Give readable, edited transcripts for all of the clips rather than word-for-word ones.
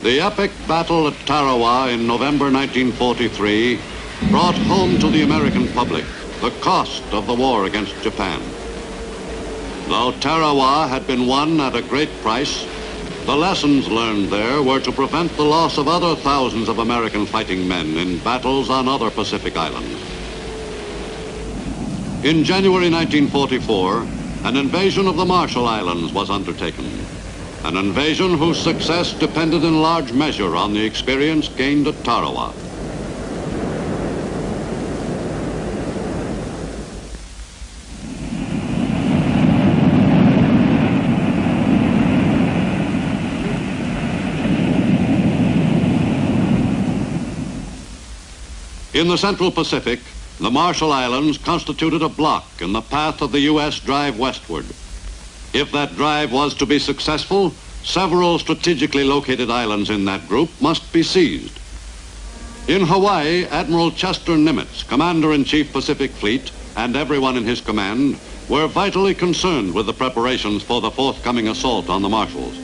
The epic battle at Tarawa in November 1943 brought home to the American public the cost of the war against Japan. Though Tarawa had been won at a great price, the lessons learned there were to prevent the loss of other thousands of American fighting men in battles on other Pacific islands. In January 1944, an invasion of the Marshall Islands was undertaken, an invasion whose success depended in large measure on the experience gained at Tarawa. In the Central Pacific, the Marshall Islands constituted a block in the path of the U.S. drive westward. If that drive was to be successful, several strategically located islands in that group must be seized. In Hawaii, Admiral Chester Nimitz, Commander-in-Chief Pacific Fleet, and everyone in his command were vitally concerned with the preparations for the forthcoming assault on the Marshalls.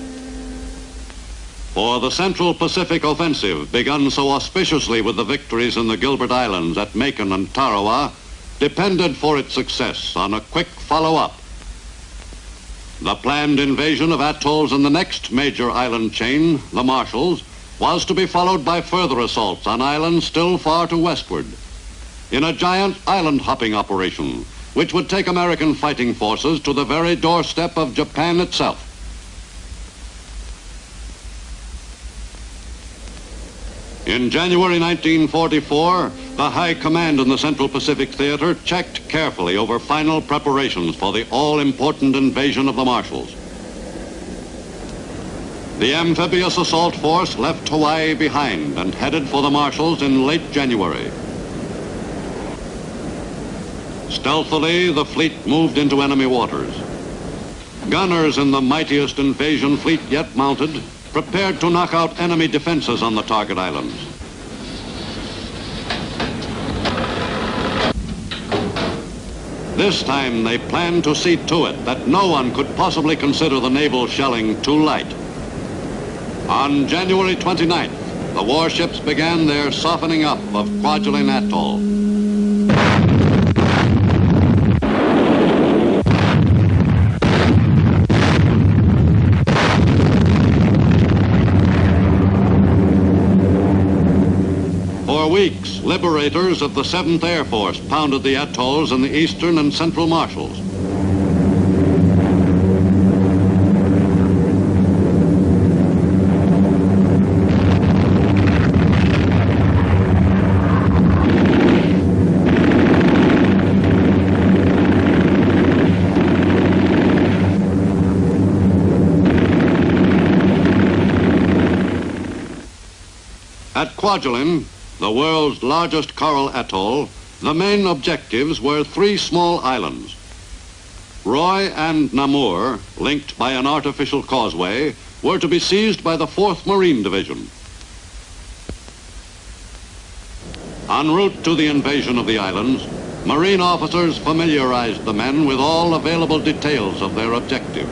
For the Central Pacific Offensive, begun so auspiciously with the victories in the Gilbert Islands at Macon and Tarawa, depended for its success on a quick follow-up. The planned invasion of atolls in the next major island chain, the Marshalls, was to be followed by further assaults on islands still far to westward, in a giant island-hopping operation, which would take American fighting forces to the very doorstep of Japan itself. In January 1944, the High Command in the Central Pacific Theater checked carefully over final preparations for the all-important invasion of the Marshalls. The amphibious assault force left Hawaii behind and headed for the Marshalls in late January. Stealthily, the fleet moved into enemy waters. Gunners in the mightiest invasion fleet yet mounted prepared to knock out enemy defenses on the target islands. This time they planned to see to it that no one could possibly consider the naval shelling too light. On January 29th, the warships began their softening up of Kwajalein atoll. For weeks, liberators of the 7th Air Force pounded the atolls in the eastern and central Marshalls. At Kwajalein, the world's largest coral atoll, the main objectives were 3 small islands. Roy and Namur, linked by an artificial causeway, were to be seized by the 4th Marine Division. En route to the invasion of the islands, Marine officers familiarized the men with all available details of their objective,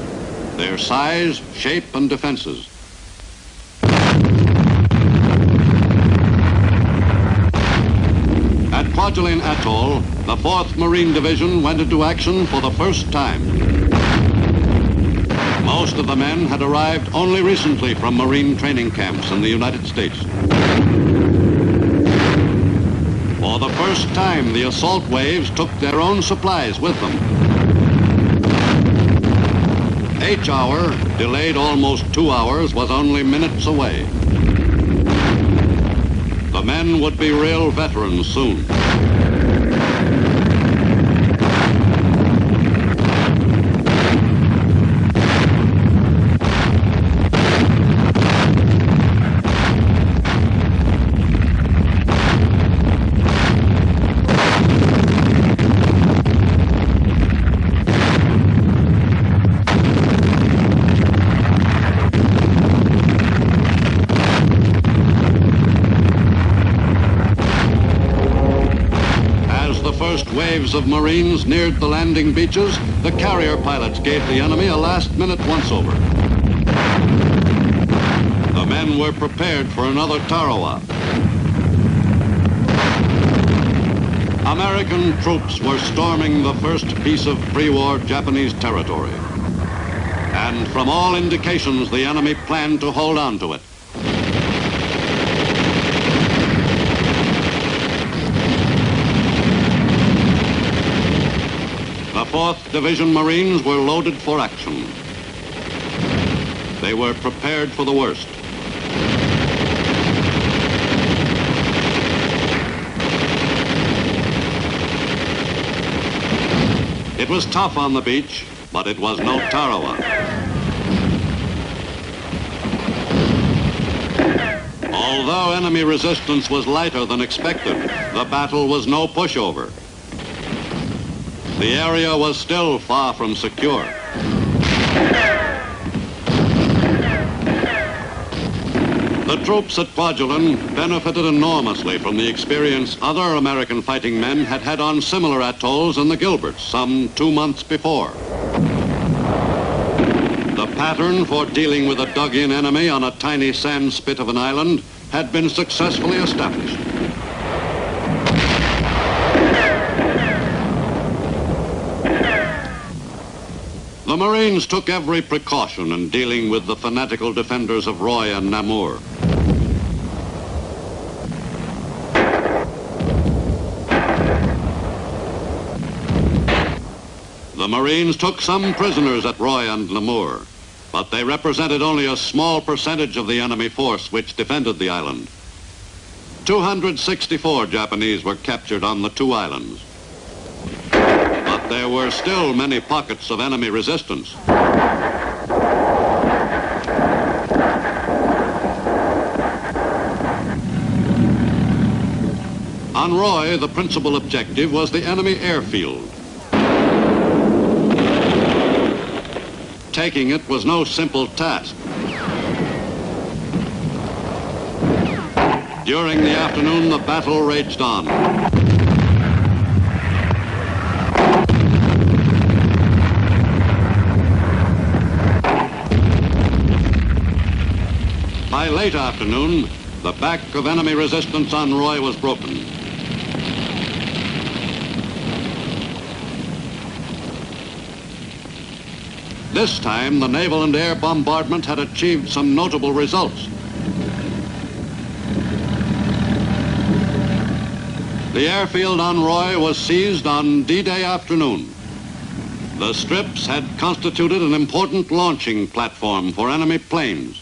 their size, shape, and defenses. At Kwajalein Atoll, the 4th Marine Division went into action for the first time. Most of the men had arrived only recently from Marine training camps in the United States. For the first time, the assault waves took their own supplies with them. H-hour, delayed almost 2 hours, was only minutes away. The men would be real veterans soon. Waves of Marines neared the landing beaches, the carrier pilots gave the enemy a last-minute once-over. The The men were prepared for another Tarawa. American troops were storming the first piece of pre-war Japanese territory. And from all indications, the enemy planned to hold on to it. The 4th Division Marines were loaded for action. They were prepared for the worst. It was tough on the beach, but it was no Tarawa. Although enemy resistance was lighter than expected, the battle was no pushover. The area was still far from secure. The troops at Kwajalein benefited enormously from the experience other American fighting men had had on similar atolls in the Gilberts some 2 months before. The pattern for dealing with a dug-in enemy on a tiny sand spit of an island had been successfully established. The Marines took every precaution in dealing with the fanatical defenders of Roy and Namur. The Marines took some prisoners at Roy and Namur, but they represented only a small percentage of the enemy force which defended the island. 264 Japanese were captured on the 2 islands. But there were still many pockets of enemy resistance. On Roy, the principal objective was the enemy airfield. Taking it was no simple task. During the afternoon, the battle raged on. By late afternoon, the back of enemy resistance on Roy was broken. This time, the naval and air bombardment had achieved some notable results. The airfield on Roy was seized on D-Day afternoon. The strips had constituted an important launching platform for enemy planes.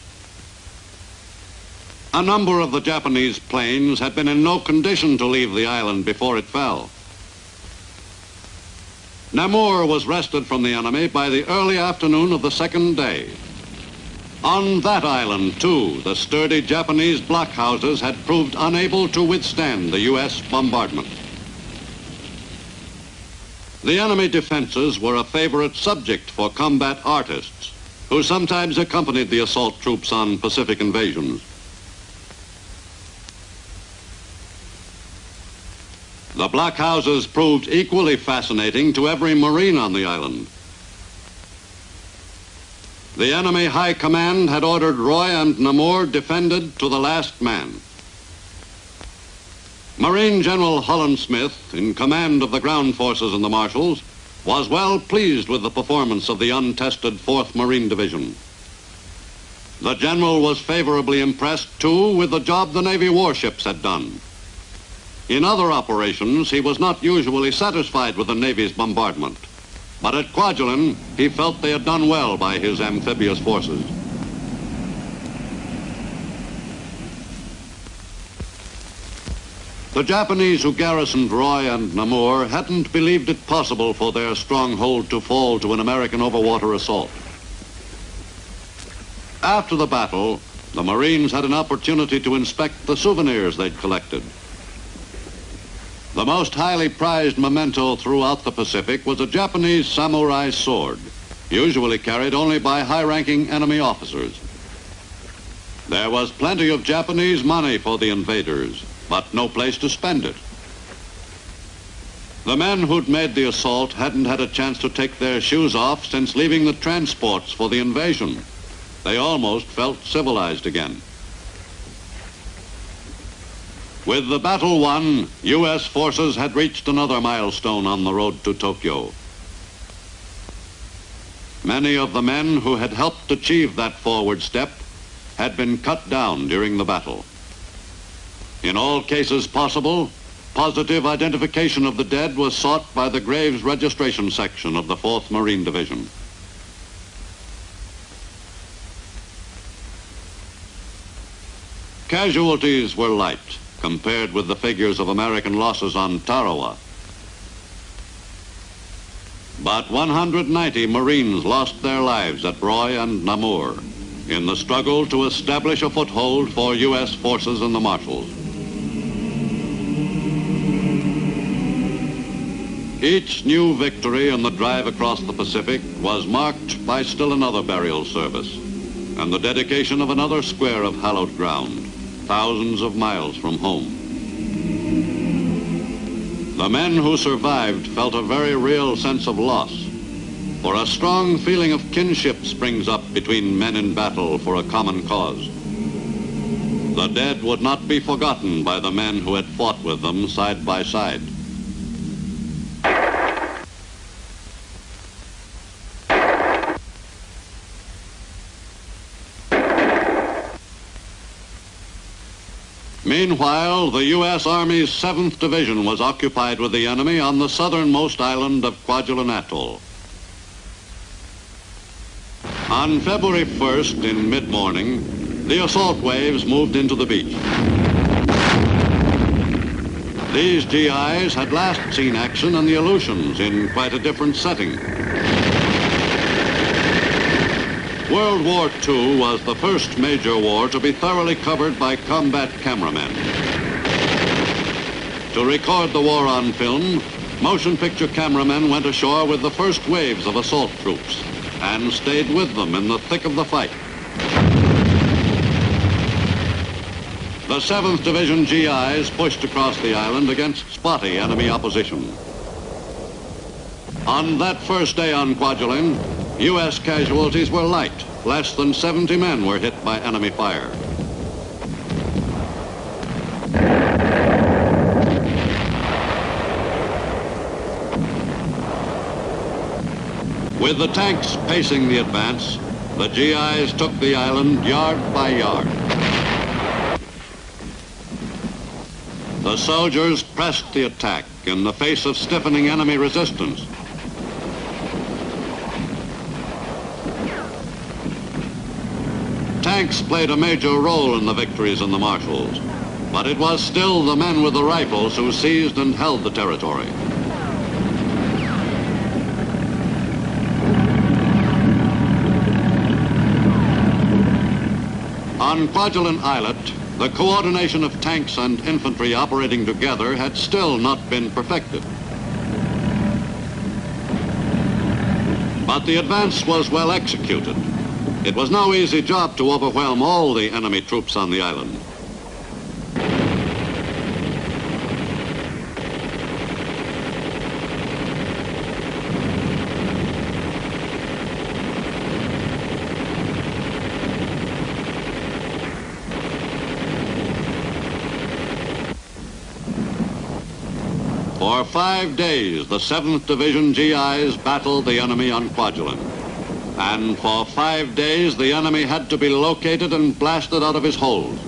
A number of the Japanese planes had been in no condition to leave the island before it fell. Namur was wrested from the enemy by the early afternoon of the 2nd day. On that island, too, the sturdy Japanese blockhouses had proved unable to withstand the U.S. bombardment. The enemy defenses were a favorite subject for combat artists, who sometimes accompanied the assault troops on Pacific invasions. The blockhouses proved equally fascinating to every Marine on the island. The enemy high command had ordered Roy and Namur defended to the last man. Marine General Holland Smith, in command of the ground forces and the marshals, was well pleased with the performance of the untested 4th Marine Division. The general was favorably impressed, too, with the job the Navy warships had done. In other operations, he was not usually satisfied with the Navy's bombardment. But at Kwajalein, he felt they had done well by his amphibious forces. The Japanese who garrisoned Roy and Namur hadn't believed it possible for their stronghold to fall to an American overwater assault. After the battle, the Marines had an opportunity to inspect the souvenirs they'd collected. The most highly prized memento throughout the Pacific was a Japanese samurai sword, usually carried only by high-ranking enemy officers. There was plenty of Japanese money for the invaders, but no place to spend it. The men who'd made the assault hadn't had a chance to take their shoes off since leaving the transports for the invasion. They almost felt civilized again. With the battle won, U.S. forces had reached another milestone on the road to Tokyo. Many of the men who had helped achieve that forward step had been cut down during the battle. In all cases possible, positive identification of the dead was sought by the Graves Registration Section of the 4th Marine Division. Casualties were light compared with the figures of American losses on Tarawa. But 190 Marines lost their lives at Broy and Namur in the struggle to establish a foothold for U.S. forces in the Marshalls. Each new victory in the drive across the Pacific was marked by still another burial service and the dedication of another square of hallowed ground, thousands of miles from home. The men who survived felt a very real sense of loss, for a strong feeling of kinship springs up between men in battle for a common cause. The dead would not be forgotten by the men who had fought with them side by side. Meanwhile, the U.S. Army's 7th Division was occupied with the enemy on the southernmost island of Kwajalein Atoll. On February 1st, in mid-morning, the assault waves moved into the beach. These GIs had last seen action in the Aleutians in quite a different setting. World War II was the first major war to be thoroughly covered by combat cameramen. To record the war on film, motion picture cameramen went ashore with the first waves of assault troops and stayed with them in the thick of the fight. The 7th Division GIs pushed across the island against spotty enemy opposition. On that first day on Kwajalein, U.S. casualties were light. Less than 70 men were hit by enemy fire. With the tanks pacing the advance, the GIs took the island yard by yard. The soldiers pressed the attack in the face of stiffening enemy resistance. Tanks played a major role in the victories in the Marshalls, but it was still the men with the rifles who seized and held the territory. On Kwajalein Islet, the coordination of tanks and infantry operating together had still not been perfected. But the advance was well executed. It was no easy job to overwhelm all the enemy troops on the island. For 5 days, the 7th Division GIs battled the enemy on Kwajalein. And for 5 days, the enemy had to be located and blasted out of his holes.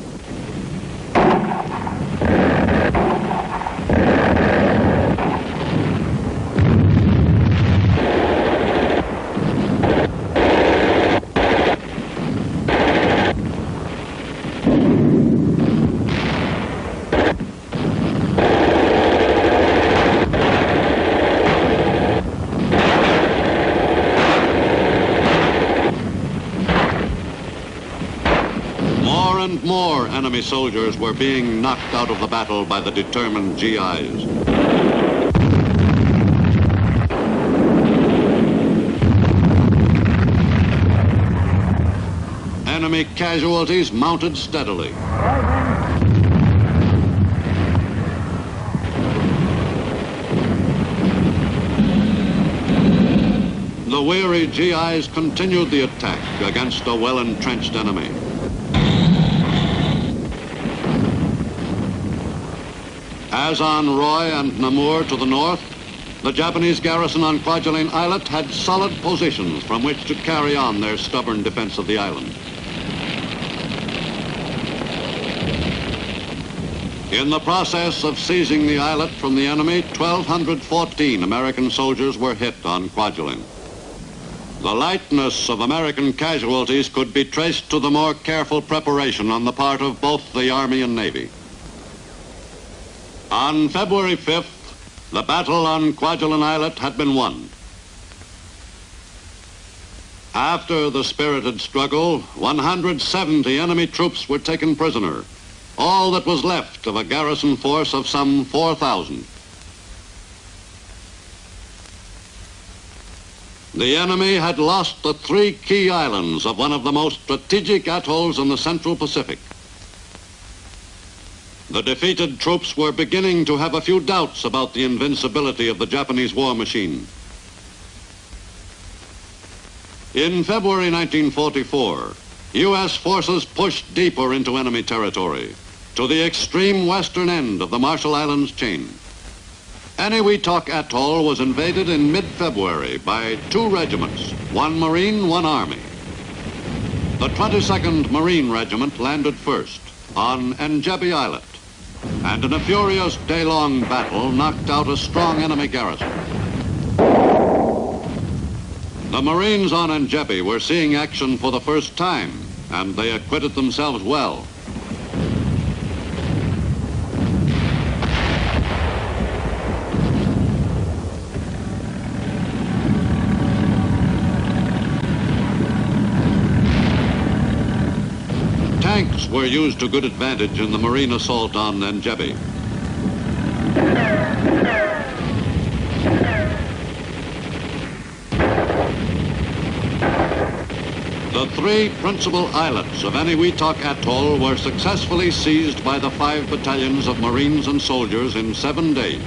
More enemy soldiers were being knocked out of the battle by the determined GIs. Enemy casualties mounted steadily. The weary GIs continued the attack against a well-entrenched enemy. As on Roy and Namur to the north, the Japanese garrison on Kwajalein Islet had solid positions from which to carry on their stubborn defense of the island. In the process of seizing the islet from the enemy, 1,214 American soldiers were hit on Kwajalein. The lightness of American casualties could be traced to the more careful preparation on the part of both the Army and Navy. On February 5th, the battle on Kwajalein Islet had been won. After the spirited struggle, 170 enemy troops were taken prisoner, all that was left of a garrison force of some 4,000. The enemy had lost the 3 key islands of one of the most strategic atolls in the Central Pacific. The defeated troops were beginning to have a few doubts about the invincibility of the Japanese war machine. In February 1944, U.S. forces pushed deeper into enemy territory, to the extreme western end of the Marshall Islands chain. Eniwetok Atoll was invaded in mid-February by 2 regiments, 1 Marine, 1 Army. The 22nd Marine Regiment landed first on Njebe Islet, and in a furious day-long battle knocked out a strong enemy garrison. The Marines on Njebe were seeing action for the first time, and they acquitted themselves well. Tanks were used to good advantage in the Marine assault on Njebe. The 3 principal islets of Eniwetok Atoll were successfully seized by the 5 battalions of Marines and soldiers in 7 days.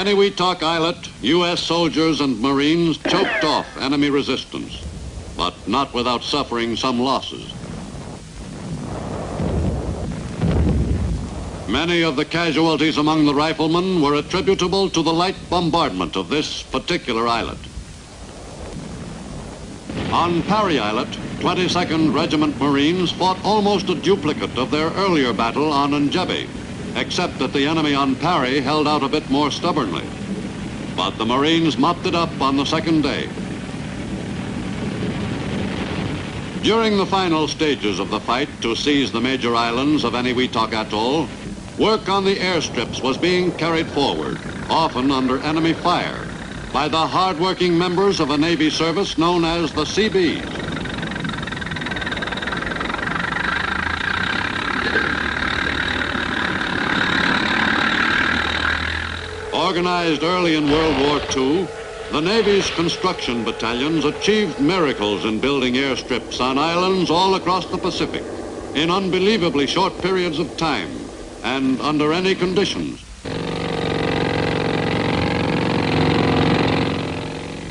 Eniwetok Islet, U.S. soldiers and Marines choked off enemy resistance, but not without suffering some losses. Many of the casualties among the riflemen were attributable to the light bombardment of this particular islet. On Parry Islet, 22nd Regiment Marines fought almost a duplicate of their earlier battle on Njebe, except that the enemy on Parry held out a bit more stubbornly. But the Marines mopped it up on the second day. During the final stages of the fight to seize the major islands of Eniwetok Atoll, work on the airstrips was being carried forward, often under enemy fire, by the hard-working members of a Navy service known as the Seabees. Organized early in World War II, the Navy's construction battalions achieved miracles in building airstrips on islands all across the Pacific in unbelievably short periods of time and under any conditions.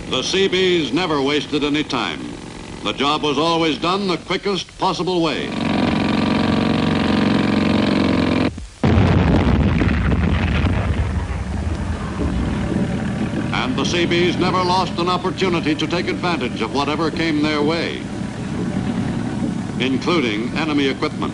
The Seabees never wasted any time. The job was always done the quickest possible way. The Seabees never lost an opportunity to take advantage of whatever came their way, including enemy equipment.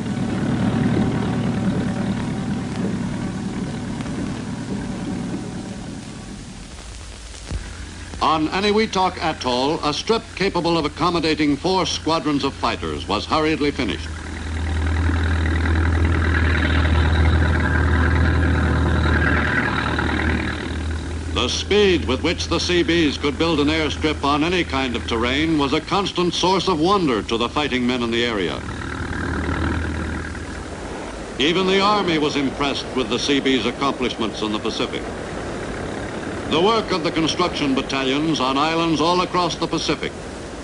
On Eniwetok Atoll, a strip capable of accommodating 4 squadrons of fighters was hurriedly finished. The speed with which the Seabees could build an airstrip on any kind of terrain was a constant source of wonder to the fighting men in the area. Even the Army was impressed with the Seabees' accomplishments in the Pacific. The work of the construction battalions on islands all across the Pacific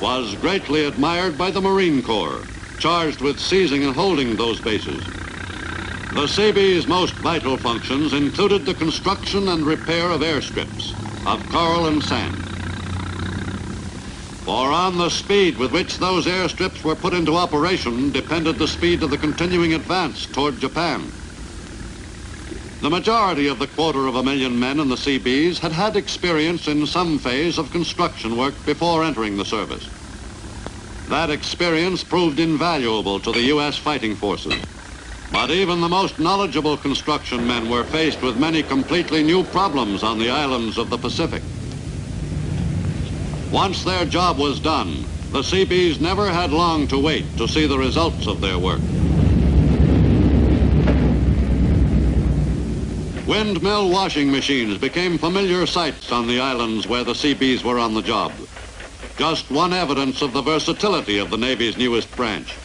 was greatly admired by the Marine Corps, charged with seizing and holding those bases. The Seabees' most vital functions included the construction and repair of airstrips, of coral and sand. For on the speed with which those airstrips were put into operation depended the speed of the continuing advance toward Japan. The majority of the 250,000 men in the Seabees had had experience in some phase of construction work before entering the service. That experience proved invaluable to the U.S. fighting forces. But even the most knowledgeable construction men were faced with many completely new problems on the islands of the Pacific. Once their job was done, the Seabees never had long to wait to see the results of their work. Windmill washing machines became familiar sights on the islands where the Seabees were on the job. Just one evidence of the versatility of the Navy's newest branch.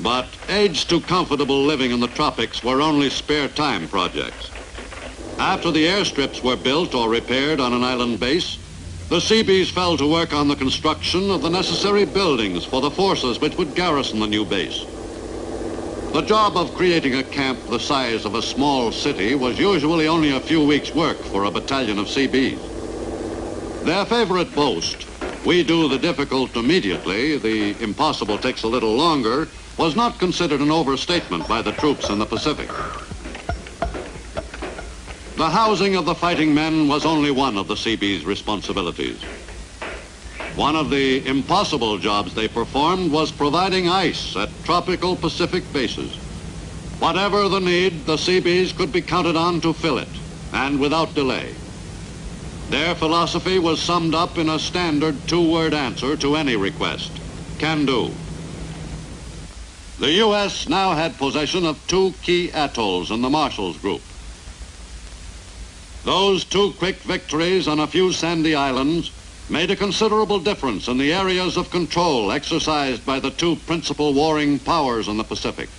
But aids to comfortable living in the tropics were only spare time projects. After the airstrips were built or repaired on an island base, the Seabees fell to work on the construction of the necessary buildings for the forces which would garrison the new base. The job of creating a camp the size of a small city was usually only a few weeks' work for a battalion of Seabees. Their favorite boast, "We do the difficult immediately, the impossible takes a little longer," was not considered an overstatement by the troops in the Pacific. The housing of the fighting men was only one of the Seabees' responsibilities. One of the impossible jobs they performed was providing ice at tropical Pacific bases. Whatever the need, the Seabees could be counted on to fill it, and without delay. Their philosophy was summed up in a standard two-word answer to any request: can do. The U.S. now had possession of two key atolls in the Marshalls Group. Those two quick victories on a few sandy islands made a considerable difference in the areas of control exercised by the two principal warring powers in the Pacific.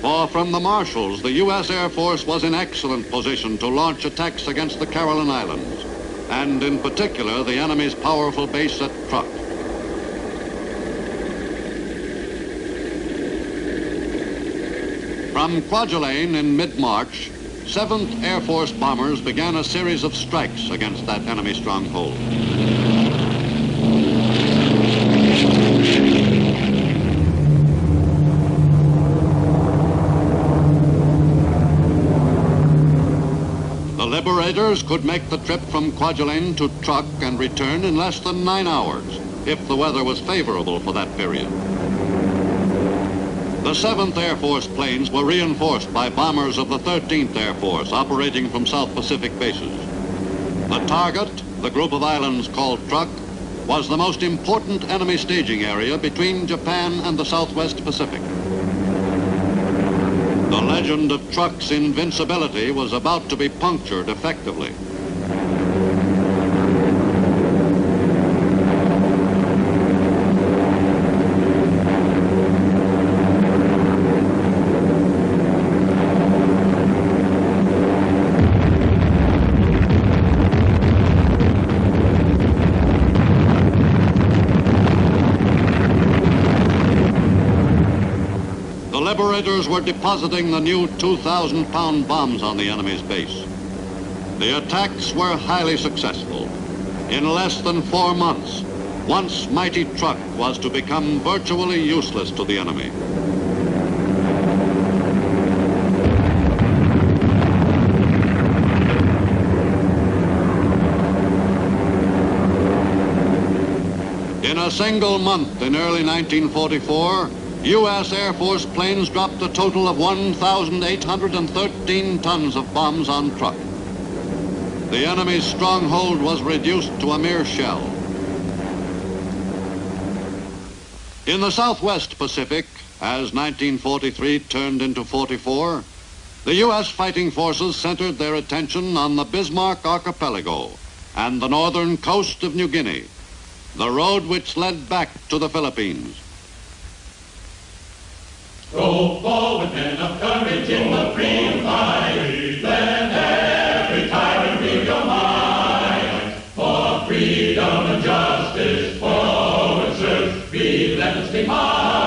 For from the Marshalls, the U.S. Air Force was in excellent position to launch attacks against the Caroline Islands, and in particular the enemy's powerful base at Truk. From Kwajalein in mid-March, 7th Air Force bombers began a series of strikes against that enemy stronghold. The Liberators could make the trip from Kwajalein to Truk and return in less than 9 hours, if the weather was favorable for that period. The 7th Air Force planes were reinforced by bombers of the 13th Air Force operating from South Pacific bases. The target, the group of islands called Truk, was the most important enemy staging area between Japan and the Southwest Pacific. The legend of Truk's invincibility was about to be punctured effectively. The Liberators were depositing the new 2,000-pound bombs on the enemy's base. The attacks were highly successful. In less than 4 months, once mighty Truk was to become virtually useless to the enemy. In a single month in early 1944, U.S. Air Force planes dropped a total of 1,813 tons of bombs on Truk. The enemy's stronghold was reduced to a mere shell. In the Southwest Pacific, as 1943 turned into 44, the U.S. fighting forces centered their attention on the Bismarck Archipelago and the northern coast of New Guinea, the road which led back to the Philippines. Go forward, men of courage. in the freedom fight. Let every tyrant feel your might. For freedom and justice, forward serve, relentlessly high.